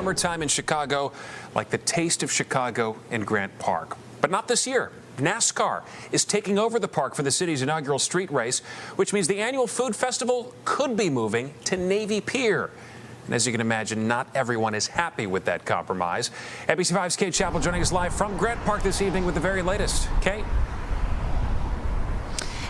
summertime in Chicago like the taste of Chicago in Grant Park. But not this year. NASCAR is taking over the park for the city's inaugural street race, which means the annual food festival could be moving to Navy Pier. And as you can imagine, not everyone is happy with that compromise. NBC5's Kate Chappell joining us live from Grant Park this evening with the very latest. Kate?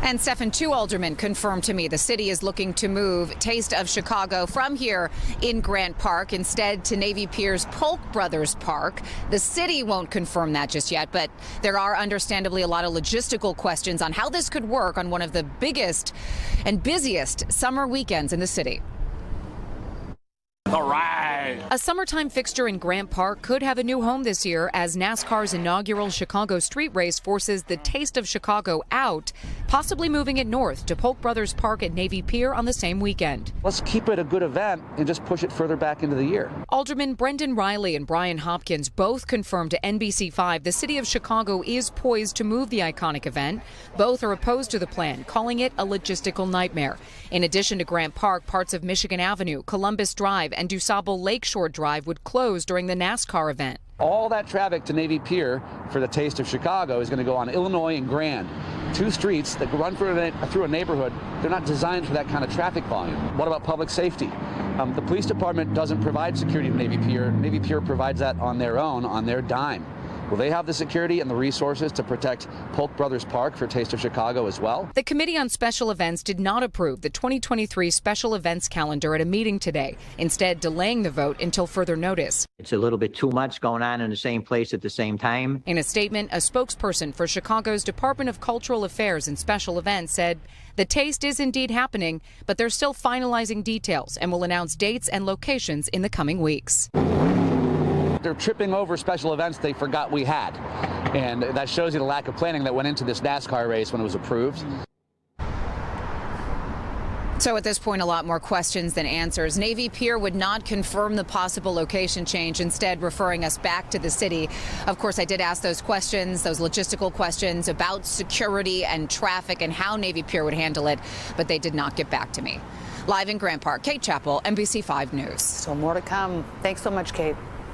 And Stefan, 2 aldermen confirmed to me the city is looking to move Taste of Chicago from here in Grant Park instead to Navy Pier's Polk Brothers Park. The city won't confirm that just yet, but there are understandably a lot of logistical questions on how this could work on one of the biggest and busiest summer weekends in the city. All right. A summertime fixture in Grant Park could have a new home this year as NASCAR's inaugural Chicago street race forces the Taste of Chicago out, possibly moving it north to Polk Brothers Park at Navy Pier on the same weekend. Let's keep it a good event and just push it further back into the year. Alderman Brendan Riley and Brian Hopkins both confirmed to NBC5 the city of Chicago is poised to move the iconic event. Both are opposed to the plan, calling it a logistical nightmare. In addition to Grant Park, parts of Michigan Avenue, Columbus Drive, and DuSable Lakeshore Drive would close during the NASCAR event. All that traffic to Navy Pier for the Taste of Chicago is going to go on Illinois and Grand. 2 streets that run through a neighborhood. They're not designed for that kind of traffic volume. What about public safety? The police department doesn't provide security to Navy Pier. Navy Pier provides that on their own, on their dime. Will they have the security and the resources to protect Polk Brothers Park for Taste of Chicago as well? The Committee on Special Events did not approve the 2023 special events calendar at a meeting today, instead delaying the vote until further notice. It's a little bit too much going on in the same place at the same time. In a statement, a spokesperson for Chicago's Department of Cultural Affairs and Special Events said, "The Taste is indeed happening, but they're still finalizing details and will announce dates and locations in the coming weeks." They're tripping over special events they forgot we had. And that shows you the lack of planning that went into this NASCAR race when it was approved. So at this point, a lot more questions than answers. Navy Pier would not confirm the possible location change, instead referring us back to the city. Of course, I did ask those questions, those logistical questions about security and traffic and how Navy Pier would handle it, but they did not get back to me. Live in Grant Park, Kate Chappell, NBC5 News. So more to come. Thanks so much, Kate.